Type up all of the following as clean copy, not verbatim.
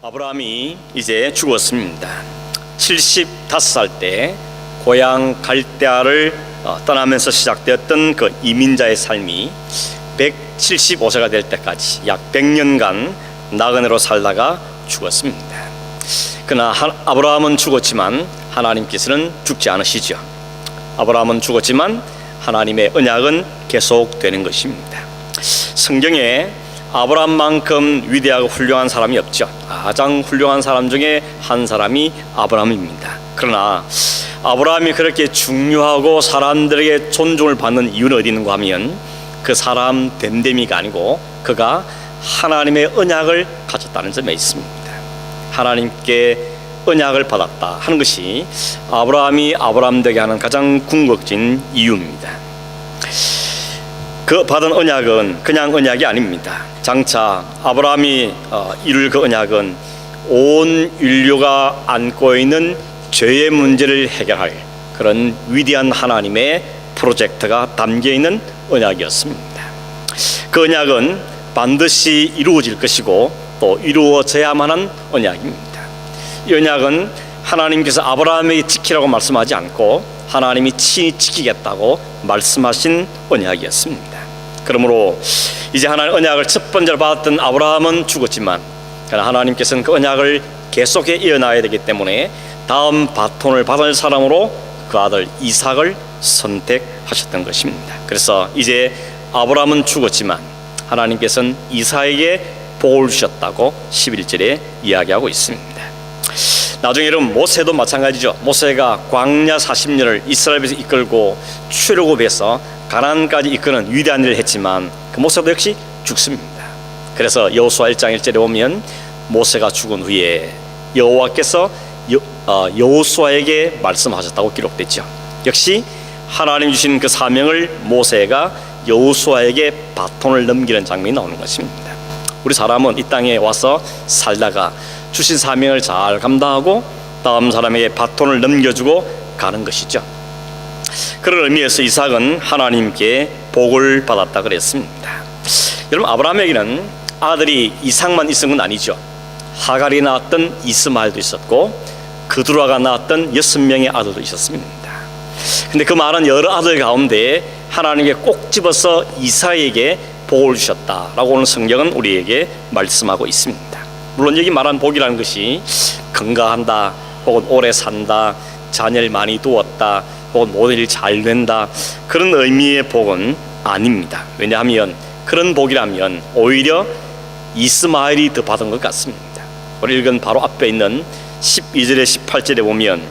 아브라함이 이제 죽었습니다. 75살 때 고향 갈대아를 떠나면서 시작되었던 그 이민자의 삶이 175세가 될 때까지 약 100년간 나그네로 살다가 죽었습니다. 그러나 아브라함은 죽었지만 하나님께서는 죽지 않으시죠. 아브라함은 죽었지만 하나님의 언약은 계속되는 것입니다. 성경에 아브라함만큼 위대하고 훌륭한 사람이 없죠. 가장 훌륭한 사람 중에 한 사람이 아브라함입니다. 그러나 아브라함이 그렇게 중요하고 사람들에게 존중을 받는 이유는 어디 있는가 하면 그 사람 됨됨이가 아니고 그가 하나님의 언약을 가졌다는 점에 있습니다. 하나님께 언약을 받았다 하는 것이 아브라함이 아브라함 되게 하는 가장 궁극적인 이유입니다. 그 받은 언약은 그냥 언약이 아닙니다. 장차 아브라함이 이룰 그 언약은 온 인류가 안고 있는 죄의 문제를 해결할 그런 위대한 하나님의 프로젝트가 담겨있는 언약이었습니다. 그 언약은 반드시 이루어질 것이고 또 이루어져야만 하는 언약입니다. 이 언약은 하나님께서 아브라함에게 지키라고 말씀하지 않고 하나님이 친히 지키겠다고 말씀하신 언약이었습니다. 그러므로 이제 하나님의 언약을 첫 번째로 받았던 아브라함은 죽었지만 그러나 하나님께서는 그 언약을 계속해 이어나가야 되기 때문에 다음 바톤을 받을 사람으로 그 아들 이삭을 선택하셨던 것입니다. 그래서 이제 아브라함은 죽었지만 하나님께서는 이삭에게 복을 주셨다고 11절에 이야기하고 있습니다. 나중에 여러분 모세도 마찬가지죠. 모세가 광야 40년을 이스라엘에서 이끌고 출애굽해서 가나안까지 이끄는 위대한 일을 했지만 그 모세도 역시 죽습니다. 그래서 여호수아 1장 1절에 보면 모세가 죽은 후에 여호와께서 여호수아에게 말씀하셨다고 기록됐죠. 역시 하나님 주신 그 사명을 모세가 여호수아에게 바톤을 넘기는 장면이 나오는 것입니다. 우리 사람은 이 땅에 와서 살다가 주신 사명을 잘 감당하고 다음 사람에게 바톤을 넘겨주고 가는 것이죠. 그런 의미에서 이삭은 하나님께 복을 받았다 그랬습니다. 여러분 아브라함에게는 아들이 이삭만 있은 건 아니죠. 하갈이 낳았던 이스마엘도 있었고 그두라가 낳았던 6명의 아들도 있었습니다. 근데 그 많은 여러 아들 가운데 하나님께 꼭 집어서 이삭에게 복을 주셨다라고 오늘 성경은 우리에게 말씀하고 있습니다. 물론 여기 말한 복이라는 것이 건강한다 혹은 오래 산다 자녀를 많이 두었다 혹은 모든 일이 잘 된다 그런 의미의 복은 아닙니다. 왜냐하면 그런 복이라면 오히려 이스마엘이 더 받은 것 같습니다. 우리 읽은 바로 앞에 있는 12절에 18절에 보면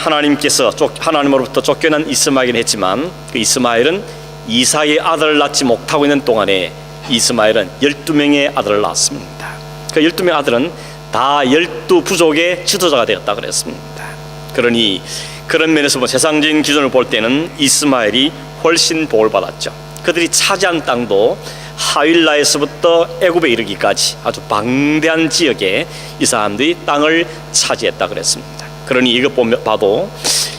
하나님께서 하나님으로부터 쫓겨난 이스마엘이긴 했지만 그 이스마엘은 이삭의 아들을 낳지 못하고 있는 동안에 이스마엘은 12명의 아들을 낳았습니다. 그 12명의 아들은 다 12부족의 지도자가 되었다 그랬습니다. 그러니 그런 면에서 세상적인 기준을 볼 때는 이스마엘이 훨씬 복을 받았죠. 그들이 차지한 땅도 하윌라에서부터 애굽에 이르기까지 아주 방대한 지역에 이 사람들이 땅을 차지했다 그랬습니다. 그러니 이것 봐도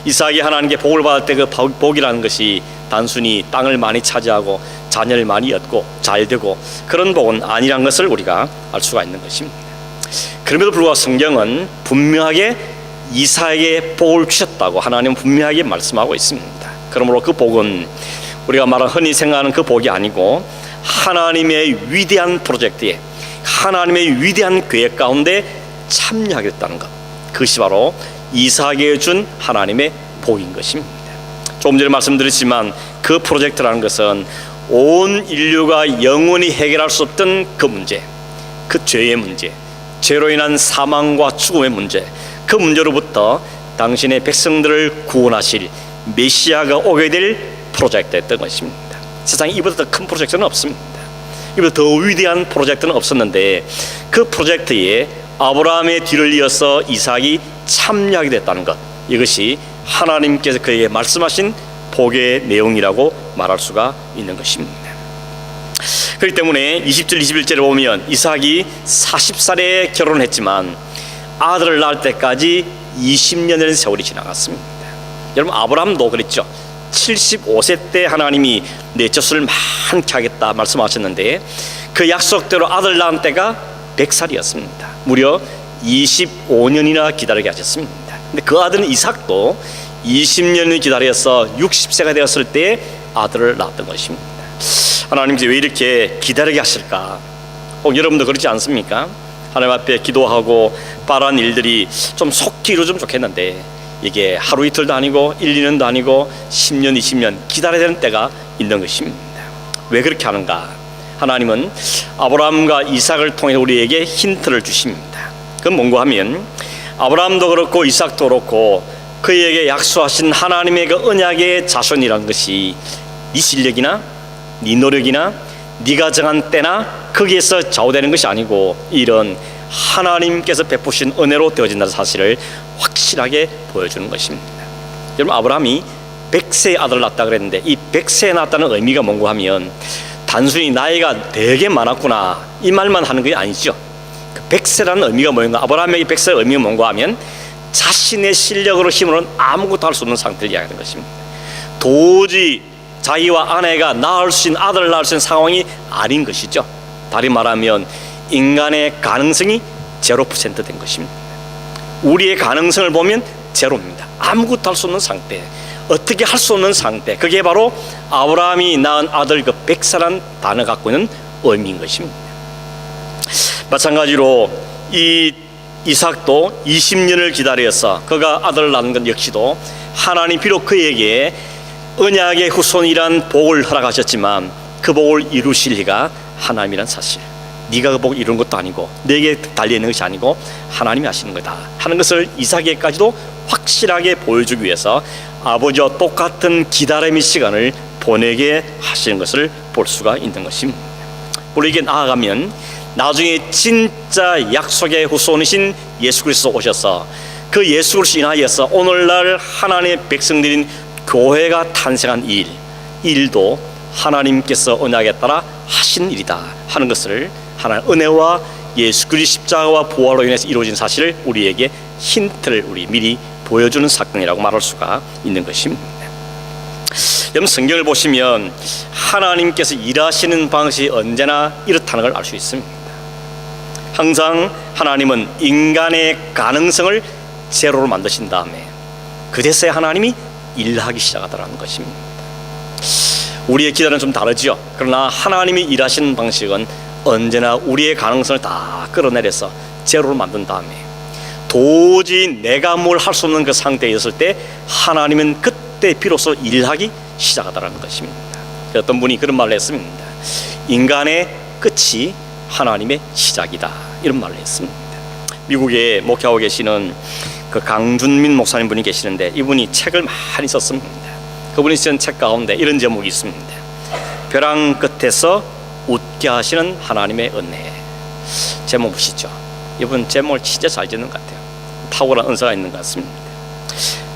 이삭이 하나님께 복을 받을 때 그 복이라는 것이 단순히 땅을 많이 차지하고 자녀를 많이 얻고 잘 되고 그런 복은 아니란 것을 우리가 알 수가 있는 것입니다. 그럼에도 불구하고 성경은 분명하게 이삭에게 복을 주셨다고 하나님은 분명하게 말씀하고 있습니다. 그러므로 그 복은 우리가 말하는 흔히 생각하는 그 복이 아니고 하나님의 위대한 프로젝트에 하나님의 위대한 계획 가운데 참여하겠다는 것, 그것이 바로 이삭에게 준 하나님의 복인 것입니다. 조금 전에 말씀드렸지만 그 프로젝트라는 것은 온 인류가 영원히 해결할 수 없던 그 문제, 그 죄의 문제, 죄로 인한 사망과 죽음의 문제, 그 문제로부터 당신의 백성들을 구원하실 메시아가 오게 될 프로젝트였던 것입니다. 세상에 이보다 더 큰 프로젝트는 없습니다. 이보다 더 위대한 프로젝트는 없었는데 그 프로젝트에 아브라함의 뒤를 이어서 이삭이 참여하게 됐다는 것, 이것이 하나님께서 그에게 말씀하신 복의 내용이라고 말할 수가 있는 것입니다. 그렇기 때문에 20절 21절에 보면 이삭이 40살에 결혼했지만 아들을 낳을 때까지 20년이라는 세월이 지나갔습니다. 여러분 아브라함도 그랬죠. 75세 때 하나님이 내 젖을 많게 하겠다 말씀하셨는데 그 약속대로 아들 낳은 때가 100살이었습니다. 무려 25년이나 기다리게 하셨습니다. 근데 그 아들은 이삭도 20년을 기다려서 60세가 되었을 때 아들을 낳았던 것입니다. 하나님께서 왜 이렇게 기다리게 하실까? 혹 여러분도 그렇지 않습니까? 하나님 앞에 기도하고 바라는 일들이 좀 속히 이루어지면 좋겠는데 이게 하루 이틀도 아니고 1, 2년도 아니고 10년, 20년 기다려야 되는 때가 있는 것입니다. 왜 그렇게 하는가? 하나님은 아브라함과 이삭을 통해 우리에게 힌트를 주십니다. 그건 뭔가 하면 아브라함도 그렇고 이삭도 그렇고 그에게 약속하신 하나님의 그 언약의 자손이라는 것이 네 실력이나 네 노력이나 네가 정한 때나 거기에서 좌우되는 것이 아니고 이런 하나님께서 베푸신 은혜로 되어진다는 사실을 확실하게 보여주는 것입니다. 여러분, 아브라함이 100세의 아들을 낳았다 그랬는데 이 100세에 낳았다는 의미가 뭔가 하면 단순히 나이가 되게 많았구나 이 말만 하는 게 아니죠. 그 100세라는 의미가 뭐인가? 아브라함에게 100세의 의미가 뭔가 하면 자신의 실력으로 힘으로는 아무것도 할 수 없는 상태를 이야기하는 것입니다. 도저히 자기와 아내가 낳을 수 있는 아들을 낳을 수 있는 상황이 아닌 것이죠. 다시 말하면 인간의 가능성이 0% 된 것입니다. 우리의 가능성을 보면 제로입니다. 아무것도 할 수 없는 상태, 어떻게 할 수 없는 상태, 그게 바로 아브라함이 낳은 아들 그 100세라는 단어가 갖고 있는 의미인 것입니다. 마찬가지로 이 이삭도 20년을 기다려서 그가 아들을 낳은 것 역시도 하나님 비록 그에게 언약의 후손이란 복을 허락하셨지만 그 복을 이루실 리가 하나님이란 사실, 네가 그 복을 이루는 것도 아니고 내게 달려있는 것이 아니고 하나님이 하시는 거다 하는 것을 이삭에게까지도 확실하게 보여주기 위해서 아버지와 똑같은 기다림의 시간을 보내게 하시는 것을 볼 수가 있는 것입니다. 우리에게 나아가면 나중에 진짜 약속의 후손이신 예수 그리스도 오셔서 그 예수 그리스도 인하여서 오늘날 하나님의 백성들인 교회가 탄생한 일도 하나님께서 언약에 따라 하신 일이다 하는 것을 하나님의 은혜와 예수 그리스도 십자가와 부활로 인해서 이루어진 사실을 우리에게 힌트를 우리 미리 보여주는 사건이라고 말할 수가 있는 것입니다. 여러분, 성경을 보시면 하나님께서 일하시는 방식이 언제나 이렇다는 걸 알 수 있습니다. 항상 하나님은 인간의 가능성을 제로로 만드신 다음에 그제서야 하나님이 일하기 시작하더라는 것입니다. 우리의 기도는 좀 다르죠. 그러나 하나님이 일하시는 방식은 언제나 우리의 가능성을 다 끌어내려서 제로로 만든 다음에 도저히 내가 뭘 할 수 없는 그 상태에 있을 때 하나님은 그때 비로소 일하기 시작하더라는 것입니다. 어떤 분이 그런 말을 했습니다. 인간의 끝이 하나님의 시작이다 이런 말을 했습니다. 미국에 목회하고 계시는 그 강준민 목사님 분이 계시는데 이분이 책을 많이 썼습니다. 그분이 쓴 책 가운데 이런 제목이 있습니다. 벼랑 끝에서 웃게 하시는 하나님의 은혜. 제목 보시죠. 이분 제목을 진짜 잘 짓는 것 같아요. 탁월한 은사가 있는 것 같습니다.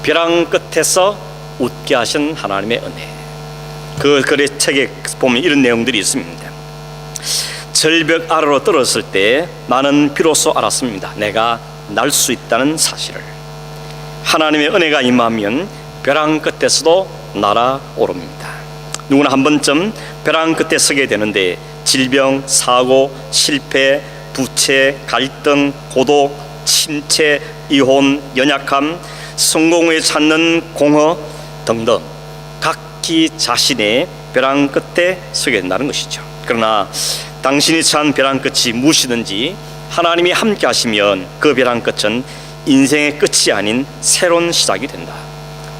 벼랑 끝에서 웃게 하신 하나님의 은혜. 그 글의 책에 보면 이런 내용들이 있습니다. 절벽 아래로 떨어졌을 때 나는 비로소 알았습니다. 내가 날 수 있다는 사실을. 하나님의 은혜가 임하면 벼랑 끝에서도 날아오릅니다. 누구나 한 번쯤 벼랑 끝에 서게 되는데 질병, 사고, 실패, 부채, 갈등, 고독, 침체, 이혼, 연약함, 성공을 찾는 공허 등등 각기 자신의 벼랑 끝에 서게 된다는 것이죠. 그러나 당신이 처한 벼랑 끝이 무엇이든지 하나님이 함께 하시면 그 벼랑 끝은 인생의 끝이 아닌 새로운 시작이 된다.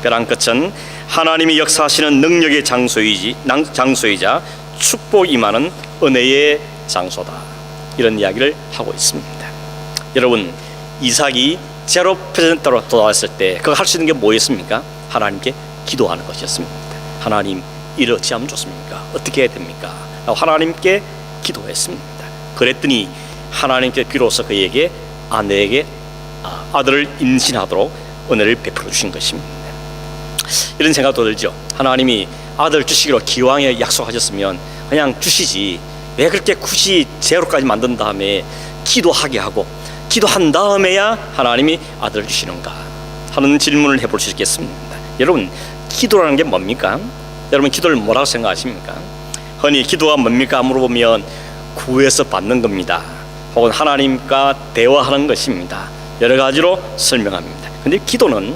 벼랑 끝은 하나님이 역사하시는 능력의 장소이자 축복이 임하는 은혜의 장소다. 이런 이야기를 하고 있습니다. 여러분, 이삭이 0%로 돌아왔을 때 그거 할 수 있는 게 뭐였습니까? 하나님께 기도하는 것이었습니다. 하나님, 이를 어찌하면 좋습니까? 어떻게 해야 됩니까? 하나님께 기도했습니다. 그랬더니 하나님께 비로소 그에게 아내에게 아들을 임신하도록 은혜를 베풀어 주신 것입니다. 이런 생각도 들죠. 하나님이 아들 주시기로 기왕에 약속하셨으면 그냥 주시지 왜 그렇게 굳이 제로까지 만든 다음에 기도하게 하고 기도한 다음에야 하나님이 아들을 주시는가 하는 질문을 해볼 수 있겠습니다. 여러분, 기도라는 게 뭡니까? 여러분, 기도를 뭐라고 생각하십니까? 흔히 기도가 뭡니까 물어보면 구해서 받는 겁니다. 혹은 하나님과 대화하는 것입니다. 여러 가지로 설명합니다. 근데 기도는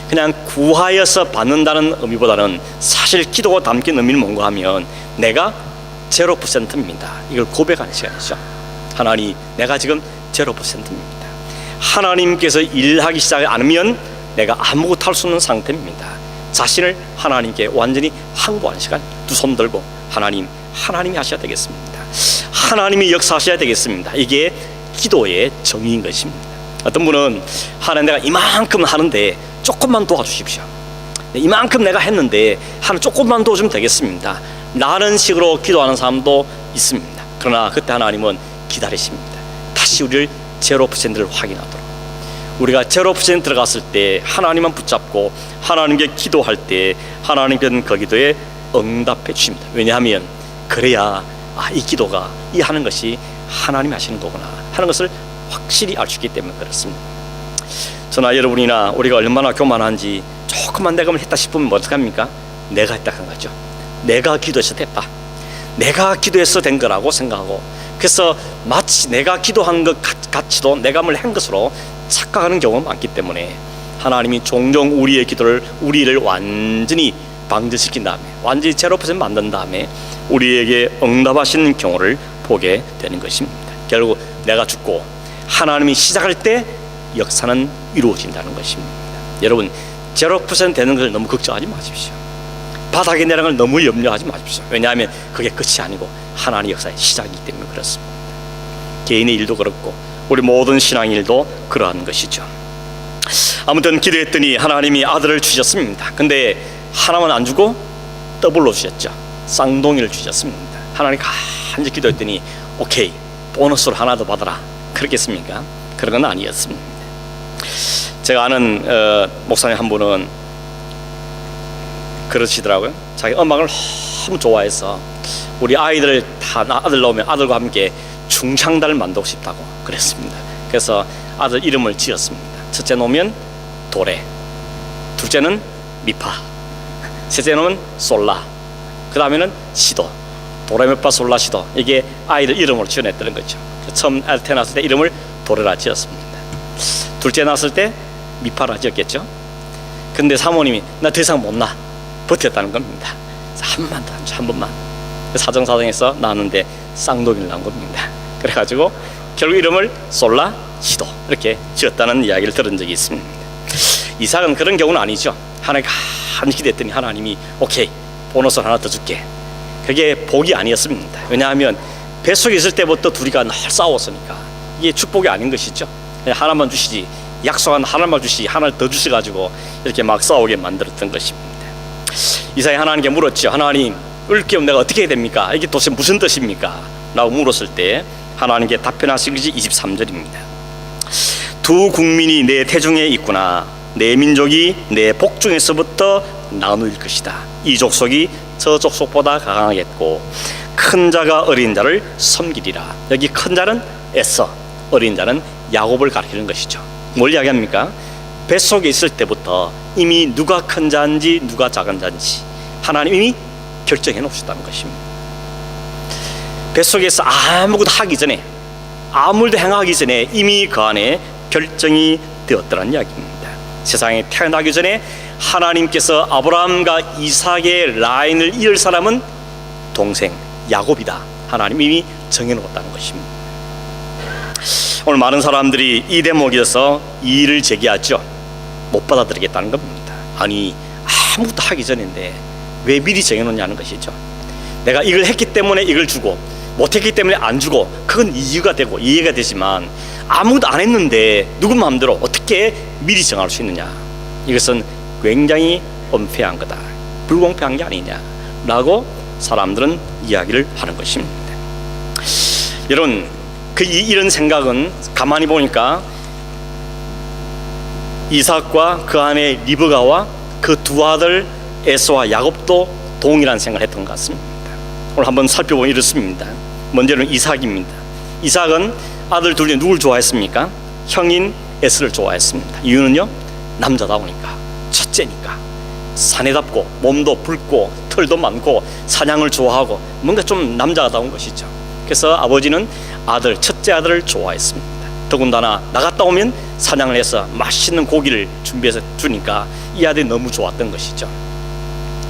그냥 구하여서 받는다는 의미보다는 사실 기도가 담긴 의미는 뭔가 하면 내가 0%입니다. 이걸 고백하는 시간이죠. 하나님, 내가 지금 0%입니다. 하나님께서 일하기 시작하지 않으면 내가 아무것도 할 수 없는 상태입니다. 자신을 하나님께 완전히 항복하는 시간. 두 손 들고 하나님, 하나님이 하셔야 되겠습니다. 하나님이 역사하셔야 되겠습니다. 이게 기도의 정의인 것입니다. 어떤 분은 하나님, 내가 이만큼 하는데 조금만 도와주십시오. 이만큼 내가 했는데 하나님 조금만 도와주면 되겠습니다 라는 식으로 기도하는 사람도 있습니다. 그러나 그때 하나님은 기다리십니다. 다시 우리를 0%를 확인하도록. 우리가 0% 들어갔을 때 하나님만 붙잡고 하나님께 기도할 때 하나님께는 그 기도에 응답해 주십니다. 왜냐하면 그래야 이 기도가 이 하는 것이 하나님이 하시는 거구나 하는 것을 확실히 알 수 있기 때문에 그렇습니다. 저나 여러분이나 우리가 얼마나 교만한지 조금만 내가 했다 싶으면 어떡합니까? 내가 했다 한 거죠. 내가 기도해서 됐다, 내가 기도해서 된 거라고 생각하고, 그래서 마치 내가 기도한 것 같이도 내가 뭘 한 것으로 착각하는 경우가 많기 때문에 하나님이 종종 우리를 완전히 방전시킨 다음에 완전히 0% 만든 다음에 우리에게 응답하시는 경우를 보게 되는 것입니다. 결국 내가 죽고 하나님이 시작할 때 역사는 이루어진다는 것입니다. 여러분, 0% 되는 것을 너무 걱정하지 마십시오. 바닥에 내려간 걸 너무 염려하지 마십시오. 왜냐하면 그게 끝이 아니고 하나님의 역사의 시작이기 때문에 그렇습니다. 개인의 일도 그렇고 우리 모든 신앙 일도 그러한 것이죠. 아무튼 기도했더니 하나님이 아들을 주셨습니다. 근데 하나만 안 주고 더블로 주셨죠. 쌍둥이를 주셨습니다. 하나님 간절히 기도했더니 오케이, 보너스로 하나 더 받아라, 그렇겠습니까? 그런 건 아니었습니다. 제가 아는 목사님 한 분은 그러시더라고요. 자기 음악을 너무 좋아해서 우리 아이들 다 아들 나오면 아들과 함께 중창단을 만들고 싶다고 그랬습니다. 그래서 아들 이름을 지었습니다. 첫째 놓으면 도레, 둘째는 미파, 셋째 놓으면 솔라, 그 다음에는 시도. 도레미파 솔라 시도, 이게 아이들 이름으로 지어냈다는 거죠. 처음 아들 태어났을 때 이름을 도레라 지었습니다. 둘째 낳았을 때 미파라 지었겠죠. 근데 사모님이 나 더 이상 못 낳아, 버텼다는 겁니다. 한 번만 더, 한 번만. 사정사정해서 낳았는데 쌍둥이를 낳은 겁니다. 그래가지고 결국 이름을 솔라 시도 이렇게 지었다는 이야기를 들은 적이 있습니다. 이삭은 그런 경우는 아니죠. 하나님 간절히 기도했더니 하나님이 오케이, 보너스 하나 더 줄게. 그게 복이 아니었습니다. 왜냐하면 뱃속에 있을 때부터 둘이가 늘 싸웠으니까 이게 축복이 아닌 것이죠. 그냥 하나만 주시지, 약속한 하나만 주시지 하나를 더 주셔가지고 이렇게 막 싸우게 만들었던 것입니다. 이삭이 하나님께 물었죠. 하나님, 을겸 내가 어떻게 해야 됩니까? 이게 도대체 무슨 뜻입니까? 라고 물었을 때 하나님께 답변하신 것이 23절입니다. 두 국민이 내 태중에 있구나. 내 민족이 내 복중에서부터 나누일 것이다. 이 족속이 저 족속보다 강하겠고 큰 자가 어린 자를 섬기리라. 여기 큰 자는 에서, 어린 자는 야곱을 가리키는 것이죠. 뭘 이야기합니까? 뱃속에 있을 때부터 이미 누가 큰 자인지 누가 작은 자인지 하나님이 결정해 놓으셨다는 것입니다. 뱃속에서 아무것도 하기 전에, 아무 일도 행하기 전에 이미 그 안에 결정이 되었다는 이야기입니다. 세상에 태어나기 전에 하나님께서 아브라함과 이삭의 라인을 이을 사람은 동생 야곱이다, 하나님이 이미 정해놓았다는 것입니다. 오늘 많은 사람들이 이 대목에서 이의를 제기하죠. 못 받아들이겠다는 겁니다. 아니, 아무것도 하기 전인데 왜 미리 정해놓냐는 것이죠. 내가 이걸 했기 때문에 이걸 주고 못했기 때문에 안 주고, 그건 이유가 되고 이해가 되지만 아무것도 안 했는데 누구 마음대로 어떻게 미리 정할 수 있느냐, 이것은 굉장히 unfair한 거다, 불공평한 게 아니냐라고 사람들은 이야기를 하는 것입니다. 여러분, 이런 생각은 가만히 보니까 이삭과 그 안에 리브가와 그 두 아들 에서와 야곱도 동일한 생각을 했던 것 같습니다. 오늘 한번 살펴보면 이렇습니다. 먼저는 이삭입니다. 이삭은 아들 둘 중에 누굴 좋아했습니까? 형인 에서를 좋아했습니다. 이유는요, 남자다우니까, 첫째니까, 사내답고 몸도 붉고 털도 많고 사냥을 좋아하고 뭔가 좀 남자다운 것이죠. 그래서 아버지는 첫째 아들을 좋아했습니다. 더군다나 나갔다 오면 사냥을 해서 맛있는 고기를 준비해서 주니까 이 아들이 너무 좋았던 것이죠.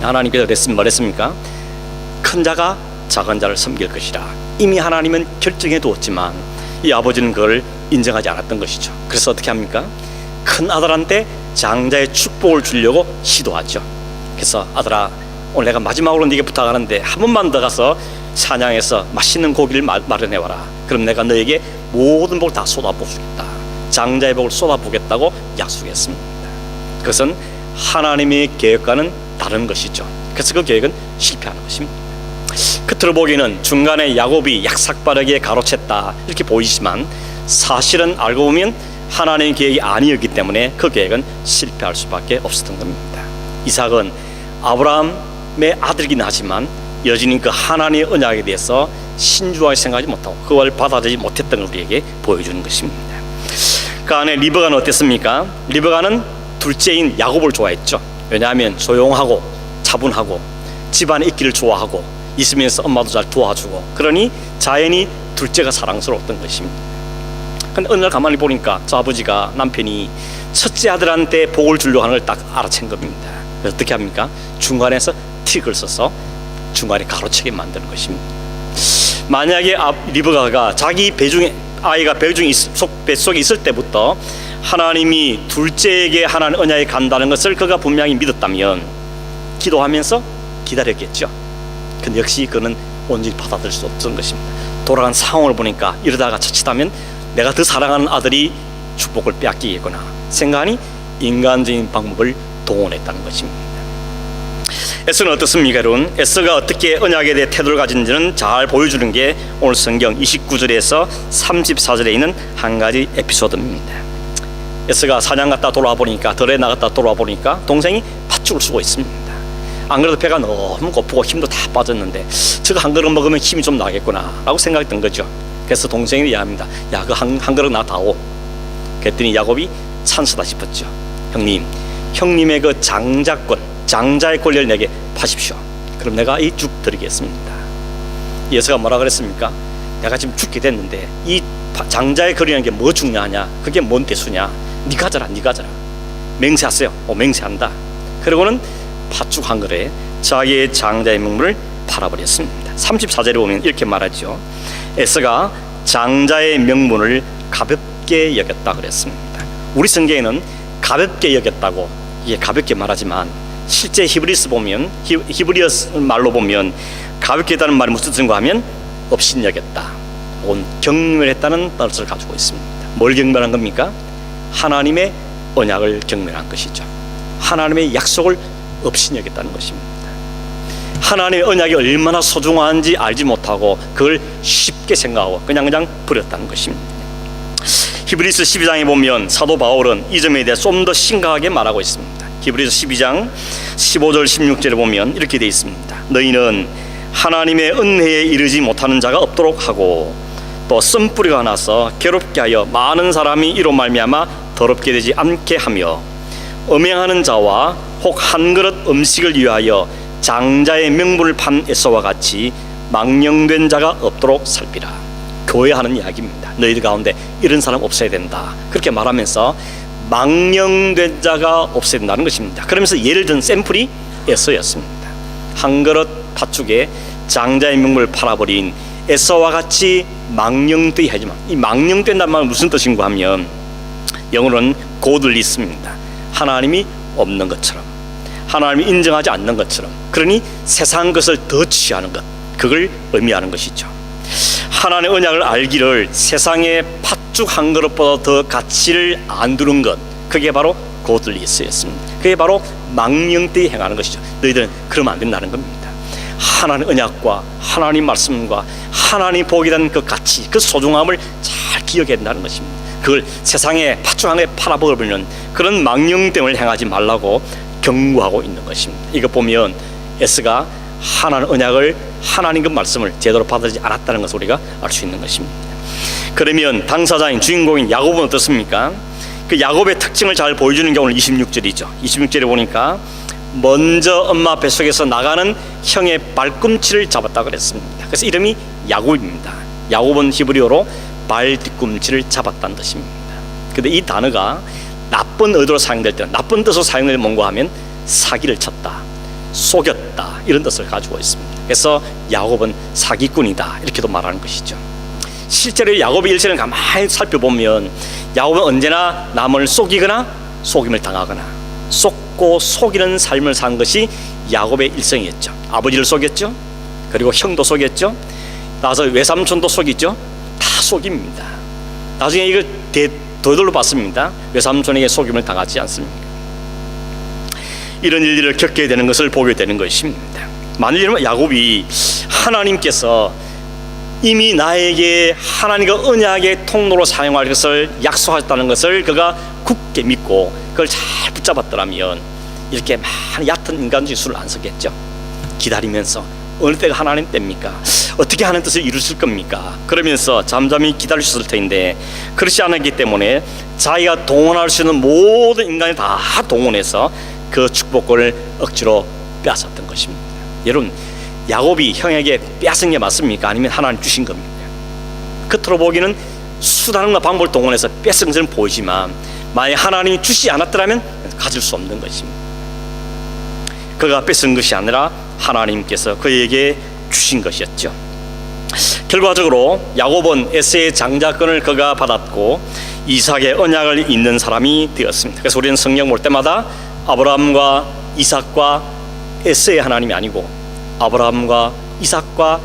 하나님께서 말했습니까? 큰 자가 작은 자를 섬길 것이라. 이미 하나님은 결정해 두었지만 이 아버지는 그걸 인정하지 않았던 것이죠. 그래서 어떻게 합니까? 큰 아들한테 장자의 축복을 주려고 시도하죠. 그래서 아들아, 오늘 내가 마지막으로 네게 부탁하는데 한 번만 더 가서 사냥해서 맛있는 고기를 마련해와라. 그럼 내가 너에게 모든 복을 다 쏟아부어주겠다. 장자의 복을 쏟아부겠다고 약속했습니다. 그것은 하나님의 계획과는 다른 것이죠. 그래서 그 계획은 실패하는 것입니다. 겉으로 보기에는 중간에 야곱이 약삭빠르게 가로챘다 이렇게 보이지만 사실은 알고 보면 하나님의 계획이 아니었기 때문에 그 계획은 실패할 수밖에 없었던 겁니다. 이삭은 아브라함의 아들이긴 하지만 여전히 그 하나님의 언약에 대해서 신중하게 생각하지 못하고 그걸 받아들이지 못했던 걸 우리에게 보여주는 것입니다. 그 안에 리브가는 어땠습니까? 리브가는 둘째인 야곱을 좋아했죠. 왜냐하면 조용하고 차분하고 집안에 있기를 좋아하고 있으면서 엄마도 잘 도와주고 그러니 자연히 둘째가 사랑스러웠던 것입니다. 근데 어느 날 가만히 보니까 저 아버지가 남편이 첫째 아들한테 복을 주려고 하는 걸 딱 알아챈 겁니다. 어떻게 합니까? 중간에서 틱을 써서 중간에 가로채게 만드는 것입니다. 만약에 리브가가 자기 아이가 뱃속에 있을 때부터 하나님이 둘째에게 하나님 언약에 간다는 것을 그가 분명히 믿었다면 기도하면서 기다렸겠죠. 근데 역시 그는 온전히 받아들일 수 없던 것입니다. 돌아간 상황을 보니까 이러다가 자칫하면 내가 더 사랑하는 아들이 축복을 빼앗기겠구나 생각하니 인간적인 방법을 동원했다는 것입니다. 에서는 어떻습니까, 여러분? 에서가 어떻게 언약에 대해 태도를 가진지는 잘 보여주는 게 오늘 성경 29절에서 34절에 있는 한 가지 에피소드입니다. 에서가 사냥 갔다 돌아와 보니까 들에 나갔다 돌아와 보니까 동생이 팥죽을 쓰고 있습니다. 안 그래도 배가 너무 고프고 힘도 다 빠졌는데 저거 한 그릇 먹으면 힘이 좀 나겠구나 라고 생각했던 거죠. 그래서 동생이 이야기합니다. 야, 그 한 그릇 나 다오. 그랬더니 야곱이 찬스다 싶었죠. 형님의 그 장자의 권리를 내게 파십시오. 그럼 내가 이 죽 드리겠습니다. 예수가 뭐라 그랬습니까? 내가 지금 죽게 됐는데 이 장자의 권리라는 게 뭐 중요하냐? 그게 뭔 대수냐? 네 가져라. 맹세하세요. 맹세한다. 그리고는 팥죽 한 그릇에 자기의 장자의 명분을 팔아버렸습니다. 34절에 보면 이렇게 말하죠. 에서가 장자의 명분을 가볍게 여겼다 그랬습니다. 우리 성경에는 가볍게 여겼다고 이게 가볍게 말하지만 실제 히브리어 말로 보면 가볍게 했다는 말이 무슨 뜻인가 하면 업신여겼다 혹은 경멸했다는 뜻을 가지고 있습니다. 뭘 경멸한 겁니까? 하나님의 언약을 경멸한 것이죠. 하나님의 약속을 업신여겼다는 것입니다. 하나님의 언약이 얼마나 소중한지 알지 못하고 그걸 쉽게 생각하고 그냥 버렸다는 것입니다. 히브리서 12장에 보면 사도 바울은 이 점에 대해 좀 더 심각하게 말하고 있습니다. 히브리서 12장 15절 16절에 보면 이렇게 되어 있습니다. 너희는 하나님의 은혜에 이르지 못하는 자가 없도록 하고 또 쓴뿌리가 나서 괴롭게 하여 많은 사람이 이로 말미암아 더럽게 되지 않게 하며 음행하는 자와 혹 한 그릇 음식을 위하여 장자의 명분을 판 에서와 같이 망령된 자가 없도록 살피라. 교회하는 이야기입니다. 너희들 가운데 이런 사람 없어야 된다. 그렇게 말하면서 망령된 자가 없어야 된다는 것입니다. 그러면서 예를 든 샘플이 에서였습니다. 한 그릇 팥죽에 장자의 명분을 팔아버린 에서와 같이 망령되게 하지만 이 망령된다는 말은 무슨 뜻인가 하면 영어로는 godless입니다. 하나님이 없는 것처럼 하나님이 인정하지 않는 것처럼 그러니 세상 것을 더 취하는 것 그걸 의미하는 것이죠. 하나님의 언약을 알기를 세상의 팥죽 한 그릇보다 더 가치를 안 두는 것 그게 바로 godless였습니다. 그게 바로 망령되게 행하는 것이죠. 너희들은 그러면 안 된다는 겁니다. 하나님의 언약과 하나님 말씀과 하나님 복이라는 그 가치 그 소중함을 잘 기억해야 된다는 것입니다. 그걸 세상에 팥죽 한 그릇에 팔아버리는 그런 망령됨을 행하지 말라고 경고하고 있는 것입니다. 이거 보면 에스가 하나님 언약을 하나님 그 말씀을 제대로 받아들이지 않았다는 것을 우리가 알 수 있는 것입니다. 그러면 당사자인 주인공인 야곱은 어떻습니까? 그 야곱의 특징을 잘 보여주는 게 오늘 26절이죠. 26절에 보니까 먼저 엄마 뱃속에서 나가는 형의 발꿈치를 잡았다 그랬습니다. 그래서 이름이 야곱입니다. 야곱은 히브리어로 발 뒤꿈치를 잡았다는 뜻입니다. 근데 이 단어가 나쁜 의도로 사용될 때는, 나쁜 뜻으로 사용될 뭔가 하면 사기를 쳤다, 속였다, 이런 뜻을 가지고 있습니다. 그래서 야곱은 사기꾼이다, 이렇게도 말하는 것이죠. 실제로 야곱의 일생을 가만히 살펴보면 야곱은 언제나 남을 속이거나 속임을 당하거나 속고 속이는 삶을 산 것이 야곱의 일생이었죠. 아버지를 속였죠. 그리고 형도 속였죠. 나서 외삼촌도 속이죠. 다 속입니다. 나중에 이걸 되돌려 봤습니다. 외삼촌에게 속임을 당하지 않습니까? 이런 일들을 겪게 되는 것을 보게 되는 것입니다. 만일 야곱이 하나님께서 이미 나에게 하나님과 언약의 통로로 사용할 것을 약속하셨다는 것을 그가 굳게 믿고 그걸 잘 붙잡았더라면 이렇게 많은 얕은 인간적인 수를 안 썼겠죠. 기다리면서 어느 때가 하나님 때입니까? 어떻게 하는 뜻을 이루실 겁니까? 그러면서 잠잠히 기다리셨을 텐데 그렇지 않았기 때문에 자기가 동원할 수 있는 모든 인간이 다 동원해서 그 축복권을 억지로 빼앗았던 것입니다. 여러분, 야곱이 형에게 빼앗은 게 맞습니까? 아니면 하나님 주신 겁니까? 겉으로 보기는 수단과 방법을 동원해서 뺏은 것은 보이지만 만약 하나님이 주시지 않았더라면 가질 수 없는 것입니다. 그가 뺏은 것이 아니라 하나님께서 그에게 주신 것이었죠. 결과적으로 야곱은 에세의 장자권을 그가 받았고 이삭의 언약을 잇는 사람이 되었습니다. 그래서 우리는 성경 볼 때마다 아브라함과 이삭과 에세의 하나님이 아니고 아브라함과 이삭과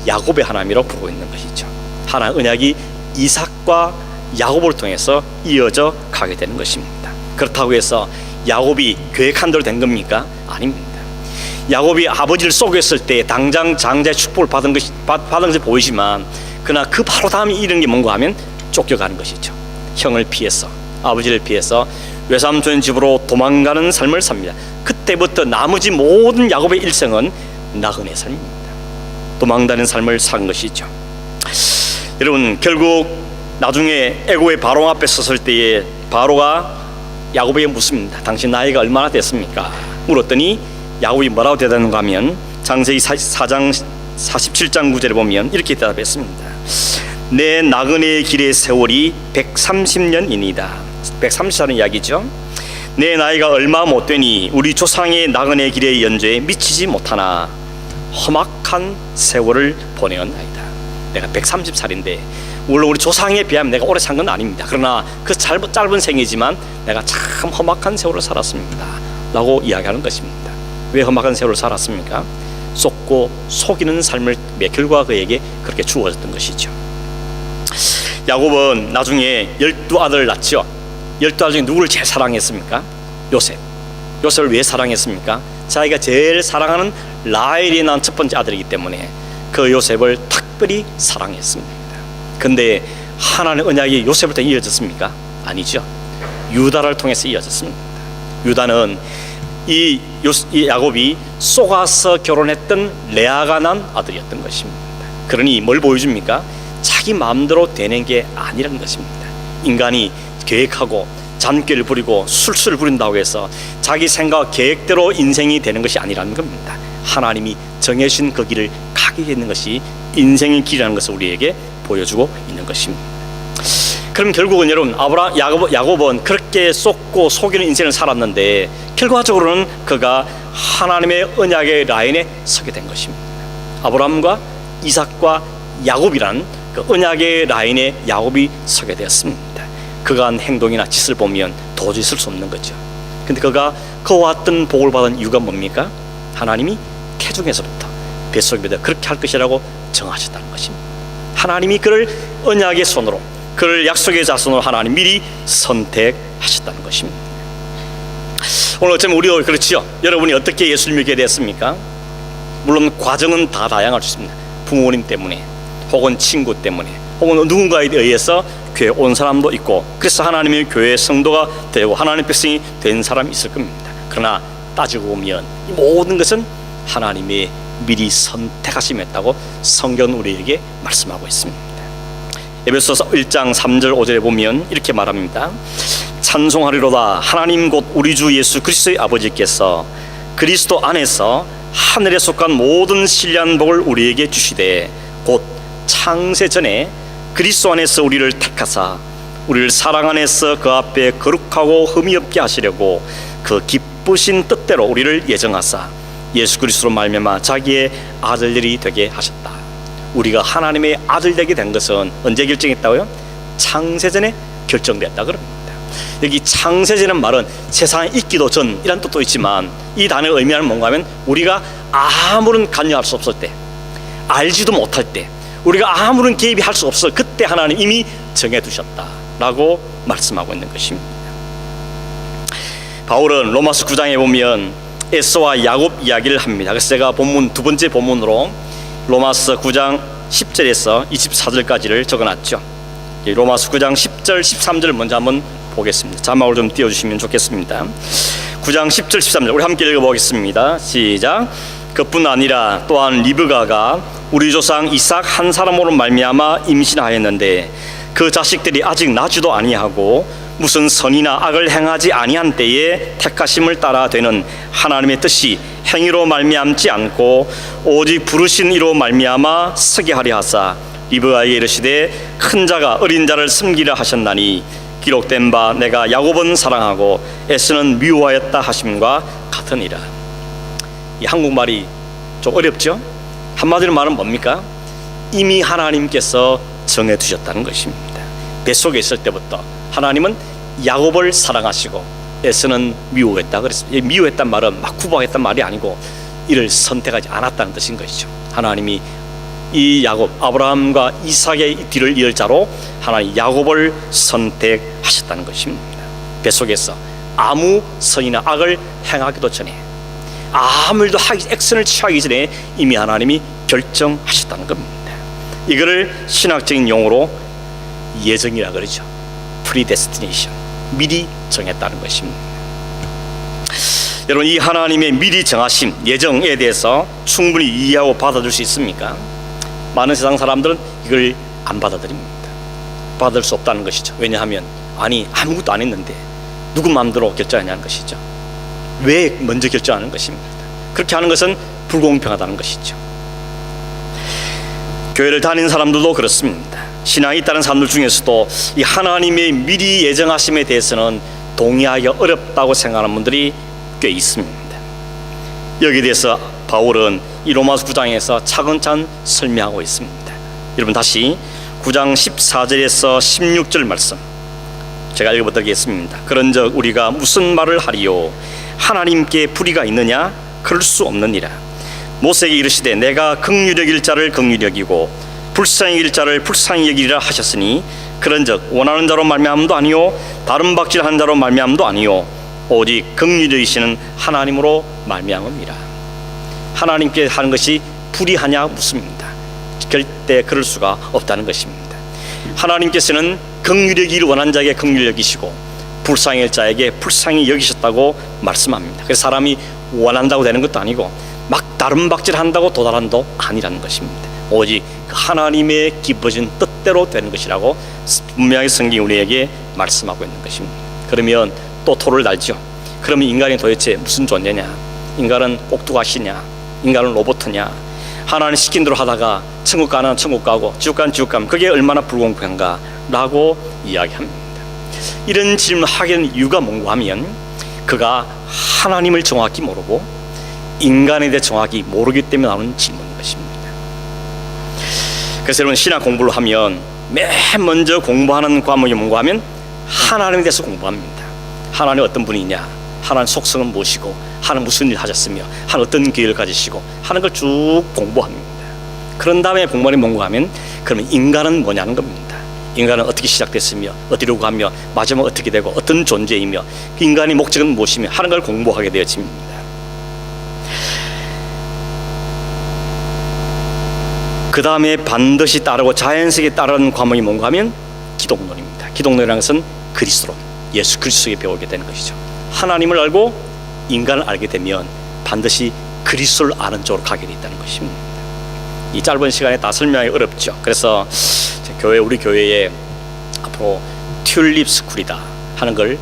야곱의 하나님이라고 부르고 있는 것이죠. 하나님 언약이 이삭과 야곱을 통해서 이어져 가게 되는 것입니다. 그렇다고 해서 야곱이 계획한 대로 된 겁니까? 아닙니다. 야곱이 아버지를 속였을 때 당장 장자의 축복을 받은 것이 보이지만 그러나 그 바로 다음에 이런 게 뭔가 하면 쫓겨가는 것이죠. 형을 피해서, 아버지를 피해서 외삼촌 집으로 도망가는 삶을 삽니다. 그때부터 나머지 모든 야곱의 일생은 나그네 삶입니다. 도망다니는 삶을 산 것이죠. 여러분, 결국 나중에 애고의 바로 앞에 섰을 때에 바로가 야곱에게 묻습니다. 당신 나이가 얼마나 됐습니까? 물었더니 야곱이 뭐라고 대답하는가 하면 창세기 4장 47장 9절에 보면 이렇게 대답했습니다. 내 나그네의 길의 세월이 130년이니이다. 130살은 이야기죠. 내 나이가 얼마 못 되니 우리 조상의 나그네 길의 연조에 미치지 못하나 험악한 세월을 보내었나이다. 내가 130살인데 물론 우리 조상에 비하면 내가 오래 산 건 아닙니다. 그러나 그 짧은 생이지만 내가 참 험악한 세월을 살았습니다 라고 이야기하는 것입니다. 왜 험악한 세월을 살았습니까? 속고 속이는 삶의 결과 그에게 그렇게 주어졌던 것이죠. 야곱은 나중에 12아들을 낳죠. 12아들 중에 누구를 제일 사랑했습니까? 요셉. 요셉을 왜 사랑했습니까? 자기가 제일 사랑하는 라헬이 낳은 첫 번째 아들이기 때문에 그 요셉을 특별히 사랑했습니다. 근데 하나님의 언약이 요셉부터 이어졌습니까? 아니죠. 유다를 통해서 이어졌습니다. 유다는 이 야곱이 속아서 결혼했던 레아가 난 아들이었던 것입니다. 그러니 뭘 보여줍니까? 자기 마음대로 되는 게 아니라는 것입니다. 인간이 계획하고 잔꾀를 부리고 술수를 부린다고 해서 자기 생각 계획대로 인생이 되는 것이 아니라는 겁니다. 하나님이 정해주신 그 길을 가게 되는 것이 인생의 길이라는 것을 우리에게 보여주고 있는 것입니다. 그럼 결국은 여러분 야곱은 그렇게 속고 속이는 인생을 살았는데 결과적으로는 그가 하나님의 언약의 라인에 서게 된 것입니다. 아브라함과 이삭과 야곱이란 그 언약의 라인에 야곱이 서게 되었습니다. 그가 한 행동이나 짓을 보면 도저히 쓸 수 없는 거죠. 근데 그가 그와 같은 복을 받은 이유가 뭡니까? 하나님이 태중에서부터 뱃속에서 그렇게 할 것이라고 정하셨다는 것입니다. 하나님이 그를 언약의 손으로, 그를 약속의 자손으로 하나님 미리 선택하셨다는 것입니다. 오늘 어쩌면 우리도 그렇지요. 여러분이 어떻게 예수를 믿게 됐습니까? 물론 과정은 다 다양할 수 있습니다. 부모님 때문에, 혹은 친구 때문에, 혹은 누군가에 의해서 교회 온 사람도 있고, 그래서 하나님의 교회의 성도가 되고 하나님의 백성이 된 사람이 있을 겁니다. 그러나 따지고 보면 이 모든 것은 하나님의 미리 선택하심이었다고 성경은 우리에게 말씀하고 있습니다. 에베소서 1장 3절 5절에 보면 이렇게 말합니다. 찬송하리로다 하나님 곧 우리 주 예수 그리스도의 아버지께서 그리스도 안에서 하늘에 속한 모든 신령한 복을 우리에게 주시되 곧 창세 전에 그리스도 안에서 우리를 택하사 우리를 사랑 안에서 그 앞에 거룩하고 흠이 없게 하시려고 그 기쁘신 뜻대로 우리를 예정하사 예수 그리스도로 말미암아 자기의 아들들이 되게 하셨다. 우리가 하나님의 아들 되게 된 것은 언제 결정했다고요? 창세전에 결정됐다 그럽니다. 여기 창세전이라는 말은 세상에 있기도 전이란 뜻도 있지만 이 단어의 의미는 뭔가 하면 우리가 아무런 관여할 수 없을 때, 알지도 못할 때, 우리가 아무런 개입이 할 수 없을 그때 하나님 이미 정해두셨다라고 말씀하고 있는 것입니다. 바울은 로마서 9장에 보면 에서와 야곱 이야기를 합니다. 그래서 제가 본문 두 번째 본문으로 로마서 9장 10절에서 24절까지를 적어놨죠. 로마서 9장 10절 13절을 먼저 한번 보겠습니다. 자막을 좀 띄워주시면 좋겠습니다. 9장 10절 13절 우리 함께 읽어보겠습니다. 시작. 그뿐 아니라 또한 리브가가 우리 조상 이삭 한 사람으로 말미암아 임신하였는데 그 자식들이 아직 나지도 아니하고 무슨 선이나 악을 행하지 아니한 때에 택하심을 따라 되는 하나님의 뜻이 행위로 말미암지 않고 오직 부르신 이로 말미암아 서게 하려 하사 리브가에게 이르시되 큰 자가 어린 자를 섬기려 하셨나니 기록된 바 내가 야곱은 사랑하고 에서는 미워하였다 하심과 같으니라. 이 한국말이 좀 어렵죠? 한마디로 말은 뭡니까? 이미 하나님께서 정해두셨다는 것입니다. 뱃속에 있을 때부터 하나님은 야곱을 사랑하시고 에서는 미워했다 그랬습니다. 미워했단 말은 막 구박했단 말이 아니고 이를 선택하지 않았다는 뜻인 것이죠. 하나님이 이 야곱, 아브라함과 이삭의 뒤를 이을 자로 하나님 야곱을 선택하셨다는 것입니다. 뱃속에서 아무 선이나 악을 행하기도 전에, 아무 일도 액션을 취하기 전에 이미 하나님이 결정하셨다는 겁니다. 이거를 신학적인 용어로 예정이라 그러죠. predestination, 미리 정했다는 것입니다. 여러분, 이 하나님의 미리 정하심, 예정에 대해서 충분히 이해하고 받아들일 수 있습니까? 많은 세상 사람들은 이걸 안 받아들입니다. 받을 수 없다는 것이죠. 왜냐하면 아니 아무것도 안 했는데 누구 마음대로 결정하냐는 것이죠. 왜 먼저 결정하는 것입니다. 그렇게 하는 것은 불공평하다는 것이죠. 교회를 다니는 사람들도 그렇습니다. 신앙이 있다는 사람들 중에서도 이 하나님의 미리 예정하심에 대해서는 동의하기 어렵다고 생각하는 분들이 꽤 있습니다. 여기에 대해서 바울은 이 로마서 9장에서 차근차근 설명하고 있습니다. 여러분 다시 9장 14절에서 16절 말씀 제가 읽어드리겠습니다. 그런즉 우리가 무슨 말을 하리요? 하나님께 불의가 있느냐? 그럴 수 없느니라. 모세에게 이르시되 내가 긍휼히 여길 자를 긍휼히 여기고 불쌍히 여길 자를 불쌍히 여기리라 하셨으니 그런즉 원하는 자로 말미암음도 아니요 다른 박질하는 자로 말미암음도 아니요 오직 긍휼히 여기시는 하나님으로 말미암음이라. 하나님께 하는 것이 불의하냐 묻습니다. 절대 그럴 수가 없다는 것입니다. 하나님께서는 긍휼히 여기기를 원하는 자에게 긍휼히 여기시고 불쌍히 여길 자에게 불쌍히 여기셨다고 말씀합니다. 그래서 사람이 원한다고 되는 것도 아니고 막 다른 박질한다고 도달한도 아니라는 것입니다. 오직 하나님의 기뻐진 뜻대로 되는 것이라고 분명히 성경이 우리에게 말씀하고 있는 것입니다. 그러면 또 토를 달죠. 그러면 인간이 도대체 무슨 존재냐? 인간은 꼭두가시냐? 인간은 로봇이냐? 하나님 시킨 대로 하다가 천국 가는 천국 가고 지옥 가는 지옥 가면 그게 얼마나 불공평한가? 라고 이야기합니다. 이런 질문을 하게 된 이유가 뭔가 하면 그가 하나님을 정확히 모르고 인간에 대해 정확히 모르기 때문에 나오는 질문인 것입니다. 그래서 여러분 신학 공부를 하면 맨 먼저 공부하는 과목이 뭔가 하면 하나님에 대해서 공부합니다. 하나님 어떤 분이냐, 하나님 속성은 무엇이고 하나님 무슨 일을 하셨으며 하나님 어떤 계획을 가지시고 하는 걸 쭉 공부합니다. 그런 다음에 공부하는 뭔가 하면 그러면 인간은 뭐냐는 겁니다. 인간은 어떻게 시작됐으며 어디로 가며 마지막 어떻게 되고 어떤 존재이며 그 인간의 목적은 무엇이며 하는 걸 공부하게 되어집니다. 그 다음에 반드시 따르고 자연스럽게 따르는 과목이 뭔가 하면 기독론입니다. 기독론이라는 것은 그리스도론, 예수 그리스도에 배우게 되는 것이죠. 하나님을 알고 인간을 알게 되면 반드시 그리스도를 아는 쪽으로 가게 돼 있다는 것입니다. 이 짧은 시간에 다 설명하기 어렵죠. 그래서 우리 교회에 앞으로 튤립 스쿨이다 하는 걸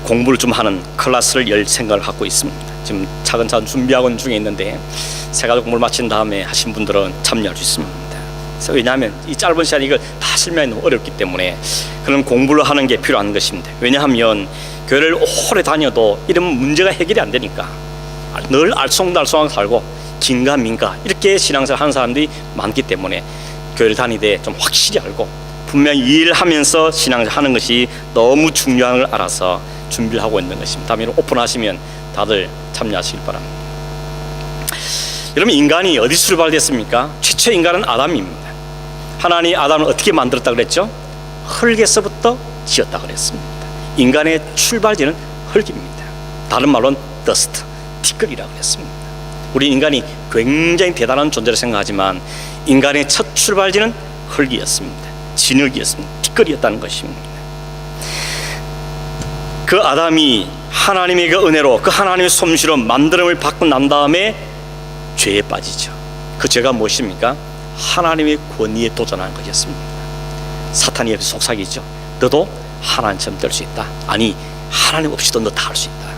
공부를 좀 하는 클래스를 열 생각을 갖고 있습니다. 지금 차근차근 준비하고 중에 있는데 세 가지 공부를 마친 다음에 하신 분들은 참여할 수 있습니다. 왜냐하면 이 짧은 시간에 이걸 다 설명하기 너무 어렵기 때문에 그런 공부를 하는 게 필요한 것입니다. 왜냐하면 교회를 오래 다녀도 이런 문제가 해결이 안 되니까 늘 알쏭달쏭하게 살고 긴가민가 이렇게 신앙생활 하는 사람들이 많기 때문에 교회를 다니되 좀 확실히 알고 분명히 일하면서 신앙생활 하는 것이 너무 중요한 걸 알아서 준비를 하고 있는 것입니다. 다음에 오픈하시면 다들 참여하시길 바랍니다. 여러분, 인간이 어디서 출발됐습니까? 최초 인간은 아담입니다. 하나님이 아담을 어떻게 만들었다 그랬죠? 흙에서부터 지었다 그랬습니다. 인간의 출발지는 흙입니다. 다른 말로는 dust, 티끌이라고 그랬습니다. 우리 인간이 굉장히 대단한 존재로 생각하지만 인간의 첫 출발지는 흙이었습니다. 진흙이었습니다. 티끌이었다는 것입니다. 그 아담이 하나님의 그 은혜로 그 하나님의 솜씨로 만들음을 받고 난 다음에 죄에 빠지죠. 그 죄가 무엇입니까? 하나님의 권위에 도전하는 것이었습니다. 사탄이 옆에 속삭이죠. 너도 하나님처럼 될 수 있다. 아니, 하나님 없이도 너 다 할 수 있다.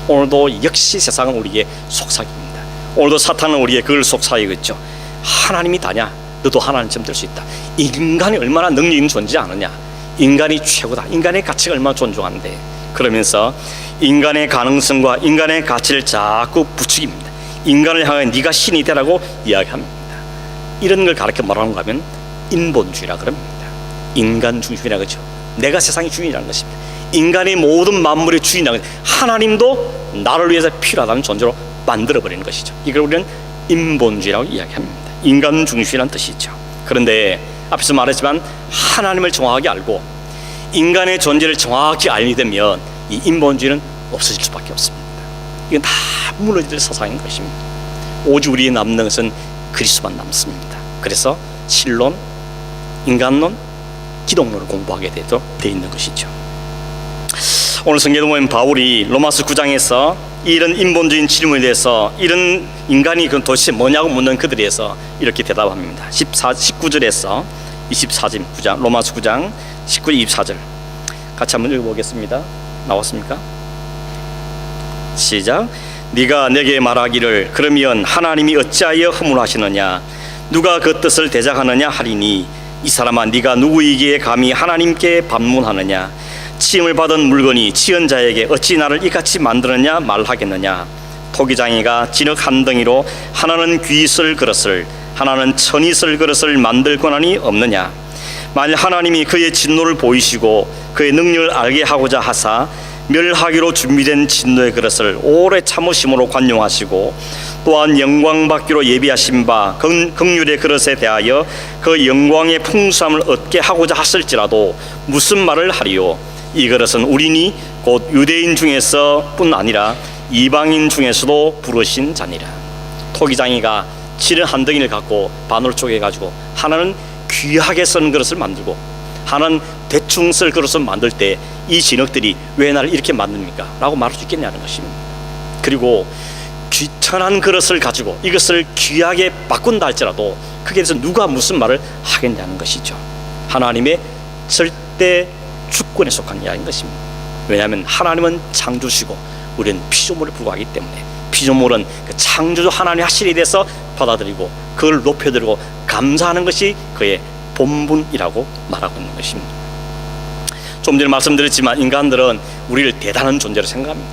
오늘도 역시 세상은 우리에게 속삭입니다. 오늘도 사탄은 우리에게 그걸 속삭이고 있죠. 하나님이 다냐? 너도 하나님처럼 될 수 있다. 인간이 얼마나 능력 있는 존재지 않느냐? 인간이 최고다. 인간의 가치가 얼마나 존중한데. 그러면서 인간의 가능성과 인간의 가치를 자꾸 부추깁니다. 인간을 향해 네가 신이 되라고 이야기합니다. 이런 걸 가르쳐 말하는가 하면 인본주의라 그럽니다. 인간 중심이라 그러죠. 내가 세상의 주인이라는 것입니다. 인간의 모든 만물의 주인이라는 것입니다. 하나님도 나를 위해서 필요하다는 존재로 만들어버리는 것이죠. 이걸 우리는 인본주의라고 이야기합니다. 인간 중심이라는 뜻이죠. 그런데 앞에서 말했지만 하나님을 정확하게 알고 인간의 존재를 정확히 알게 되면 이 인본주의는 없어질 수밖에 없습니다. 이건 다 무너질 사상인 것입니다. 오직 우리의 남는 것은 그리스도만 남습니다. 그래서 신론, 인간론, 기독론을 공부하게 되어 있는 것이죠. 오늘 성경에 보면 바울이 로마서 9장에서 이런 인본주의 질문에 대해서 이런 인간이 그 도대체 뭐냐고 묻는 그들에 대해서 이렇게 대답합니다. 19절에서 24절 9장 로마서 9장 19, 24절 같이 한번 읽어보겠습니다. 나왔습니까? 시작. 네가 내게 말하기를 그러면 하나님이 어찌하여 허물하시느냐? 누가 그 뜻을 대적하느냐 하리니 이 사람아 네가 누구이기에 감히 하나님께 반문하느냐? 치임을 받은 물건이 치은 자에게 어찌 나를 이같이 만들었냐 말하겠느냐? 토기장이가 진흙 한 덩이로 하나는 귀 쓸 그릇을 하나는 천이 쓸 그릇을 만들 권한이 없느냐? 만일 하나님이 그의 진노를 보이시고 그의 능력을 알게 하고자 하사 멸하기로 준비된 진노의 그릇을 오래 참으심으로 관용하시고 또한 영광 받기로 예비하신 바 긍휼의 그릇에 대하여 그 영광의 풍성함을 얻게 하고자 하실지라도 무슨 말을 하리요? 이 그릇은 우리니 곧 유대인 중에서 뿐 아니라 이방인 중에서도 부르신 자니라. 토기장이가 치른 한 덩이를 갖고 반으로 쪼개가지고 하나는 귀하게 쓴 그릇을 만들고 하나는 대충 쓸 그릇을 만들 때 이 진흙들이 왜 나를 이렇게 만듭니까? 라고 말할 수 있겠냐는 것입니다. 그리고 귀천한 그릇을 가지고 이것을 귀하게 바꾼다 할지라도 그게 대해서 누가 무슨 말을 하겠냐는 것이죠. 하나님의 절대 주권에 속한 이야기인 것입니다. 왜냐하면 하나님은 창조시고 우리는 피조물에 불과하기 때문에 피조물은 그 창조주 하나님의 하실에 대해서 받아들이고 그걸 높여들고 감사하는 것이 그의 본분이라고 말하고 있는 것입니다. 좀 전에 말씀드렸지만 인간들은 우리를 대단한 존재로 생각합니다.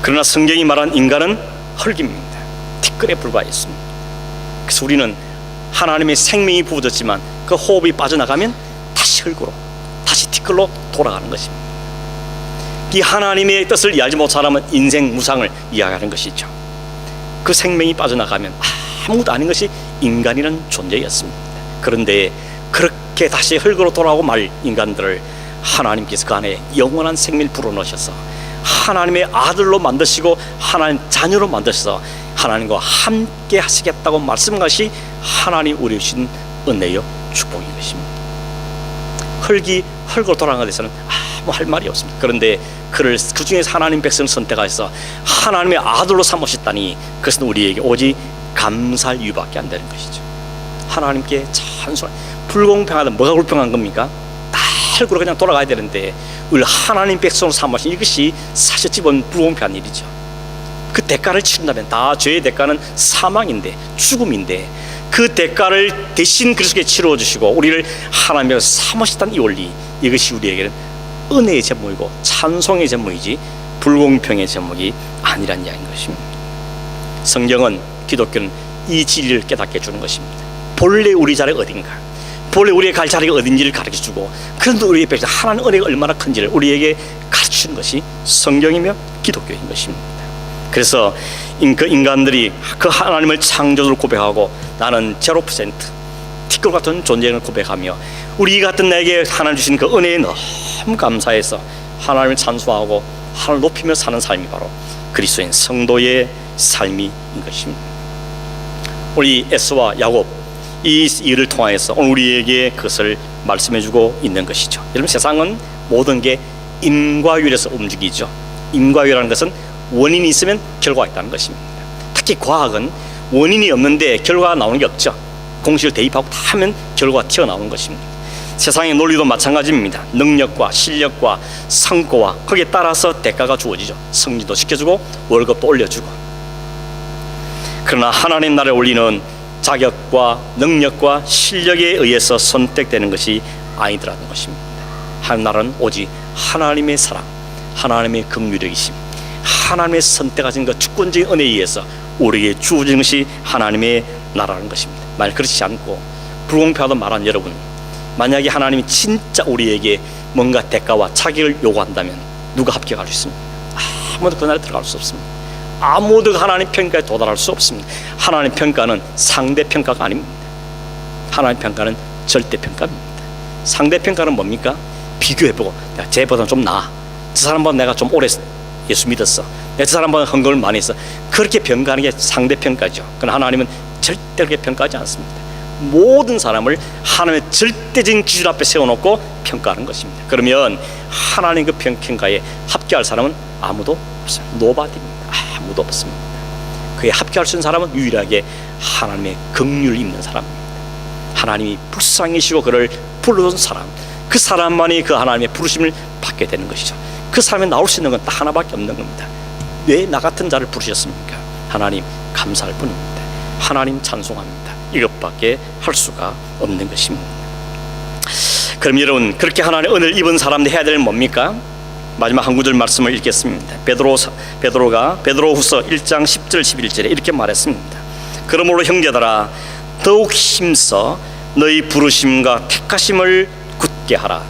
그러나 성경이 말한 인간은 흙입니다. 티끌에 불과했습니다. 그래서 우리는 하나님의 생명이 부어졌지만 그 호흡이 빠져나가면 다시 흙으로 다시 티끌로 돌아가는 것입니다. 이 하나님의 뜻을 이해하지 못한 사람은 인생 무상을 이야기하는 것이죠. 그 생명이 빠져나가면 아무것도 아닌 것이 인간이라는 존재였습니다. 그런데 그렇게 다시 흙으로 돌아오고 말 인간들을 하나님께서 그 안에 영원한 생명을 불어넣으셔서 하나님의 아들로 만드시고 하나님 자녀로 만드셔서 하나님과 함께 하시겠다고 말씀한 것이 하나님 우리 주신 은혜요 축복인 것입니다. 흙이 흙으로 돌아간 것에 대해서는 아무 할 말이 없습니다. 그런데 그를 그 중에서 하나님 백성을 선택하셔서 하나님의 아들로 삼으셨다니 그것은 우리에게 오직 감사할 이유밖에 안 되는 것이죠. 하나님께 찬송. 불공평하다. 뭐가 불평한 겁니까? 다 흙으로 그냥 돌아가야 되는데 우리 하나님 백성으로 삼으신 이것이 사실 집은 불공평한 일이죠. 그 대가를 치른다면 다 죄의 대가는 사망인데 죽음인데 그 대가를 대신 그리스도께 치루어 주시고 우리를 하나님의 삼으시다는 이 원리, 이것이 우리에게는 은혜의 제목이고 찬송의 제목이지 불공평의 제목이 아니란 이야기인 것입니다. 성경은, 기독교는 이 진리를 깨닫게 해주는 것입니다. 본래 우리 자리가 어딘가, 본래 우리의 갈 자리가 어딘지를 가르쳐주고, 그런데 우리의 백성 하나님 은혜가 얼마나 큰지를 우리에게 가르치는 것이 성경이며 기독교인 것입니다. 그래서 그 인간들이 그 하나님을 창조주로 고백하고 나는 0% 티끌 같은 존재를 고백하며 우리 같은 나에게 하나님 주신 그 은혜에 너무 감사해서 하나님을 찬송하고 하나님을 높이며 사는 삶이 바로 그리스도인 성도의 삶인 것입니다. 우리 에스와 야곱, 이 일을 통하여서 오늘 우리에게 그것을 말씀해주고 있는 것이죠. 여러분, 세상은 모든 게 인과율에서 움직이죠. 인과율이라는 것은 원인이 있으면 결과가 있다는 것입니다. 특히 과학은 원인이 없는데 결과가 나오는 게 없죠. 공식을 대입하고 다 하면 결과가 튀어나오는 것입니다. 세상의 논리도 마찬가지입니다. 능력과 실력과 성과와 거기에 따라서 대가가 주어지죠. 승진도 시켜주고 월급도 올려주고. 그러나 하나님 나라의 원리는 자격과 능력과 실력에 의해서 선택되는 것이 아니더라는 것입니다. 하나님 나라는 오직 하나님의 사랑, 하나님의 긍휼이심, 하나님의 선택하신 그 주권적인 은혜에 의해서 우리에게 주어진 것이 하나님의 나라는 것입니다. 만약 그렇지 않고 불공평하다고 말한 여러분, 만약에 하나님이 진짜 우리에게 뭔가 대가와 자격을 요구한다면 누가 합격할 수 있습니까? 아무도 그 나라에 들어갈 수 없습니다. 아무도 하나님 평가에 도달할 수 없습니다. 하나님 평가는 상대 평가가 아닙니다. 하나님 평가는 절대 평가입니다. 상대 평가는 뭡니까? 비교해보고 내가 쟤보다 좀 나아, 저 사람보다 내가 좀 오래 예수 믿었어, 저 사람보다 헌금을 많이 했어, 그렇게 평가하는 게 상대 평가죠. 그러나 하나님은 절대 그렇게 평가하지 않습니다. 모든 사람을 하나님의 절대적인 기준 앞에 세워놓고 평가하는 것입니다. 그러면 하나님 그 평가에 합격할 사람은 아무도 없습니다. 노바디입니다. 아무도 없습니다. 그에 합격할 수 있는 사람은 유일하게 하나님의 긍휼을 입는 사람입니다. 하나님이 불쌍히시고 그를 불러준 사람, 그 사람만이 그 하나님의 부르심을 받게 되는 것이죠. 그 사람이 나올 수 있는 건 딱 하나밖에 없는 겁니다. 왜 나 같은 자를 부르셨습니까? 하나님 감사할 뿐입니다. 하나님 찬송합니다. 이것밖에 할 수가 없는 것입니다. 그럼 여러분, 그렇게 하나님의 은혜를 입은 사람들이 해야 될 일은 뭡니까? 마지막 한 구절 말씀을 읽겠습니다. 베드로가 베드로후서 1장 10절 11절에 이렇게 말했습니다. 그러므로 형제들아, 더욱 힘써 너희 부르심과 택하심을 굳게 하라.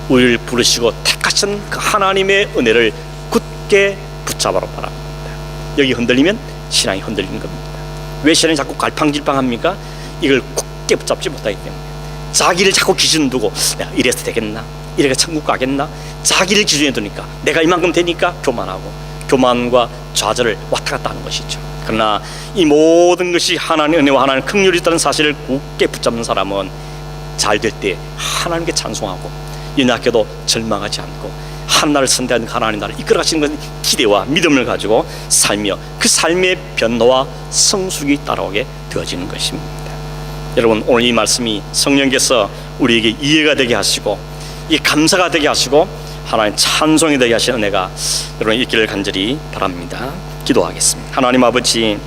우리를 부르시고 택하신 그 하나님의 은혜를 굳게 붙잡아라 바랍니다. 여기 흔들리면 신앙이 흔들리는 겁니다. 왜 신앙이 자꾸 갈팡질팡합니까? 이걸 굳게 붙잡지 못하기 때문에. 자기를 자꾸 기준 두고 내가 이래서 되겠나? 이래가 천국 가겠나? 자기를 기준에 두니까 내가 이만큼 되니까 교만하고, 교만과 좌절을 왔다 갔다 하는 것이죠. 그러나 이 모든 것이 하나님의 은혜와 하나님의 긍휼이 있다는 사실을 굳게 붙잡는 사람은 잘 될 때 하나님께 찬송하고 연약해도 절망하지 않고 하나님을 선대하는 하나님 나라를 이끌어가시는 것은 기대와 믿음을 가지고 살며 그 삶의 변화와 성숙이 따라오게 되어지는 것입니다. 여러분, 오늘 이 말씀이 성령께서 우리에게 이해가 되게 하시고 이 감사가 되게 하시고 하나님 찬송이 되게 하시는 은혜가 여러분 있기를 간절히 바랍니다. 기도하겠습니다. 하나님 아버지,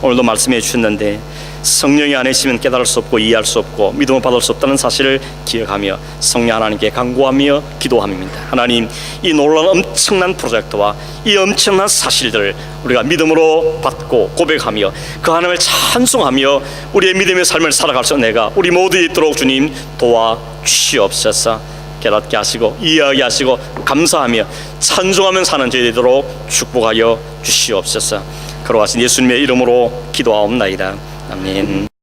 오늘도 말씀해 주셨는데 성령이 안 계시면 깨달을 수 없고 이해할 수 없고 믿음을 받을 수 없다는 사실을 기억하며 성령 하나님께 간구하며 기도합니다. 하나님, 이 놀라운 엄청난 프로젝트와 이 엄청난 사실들을 우리가 믿음으로 받고 고백하며 그 하나님을 찬송하며 우리의 믿음의 삶을 살아갈 수 있는 내가 우리 모두 있도록 주님 도와주시옵소서. 깨닫게 하시고 이해하게 하시고 감사하며 찬송하며 사는 저희 되도록 축복하여 주시옵소서. 걸어가신 예수님의 이름으로 기도하옵나이다. 아멘.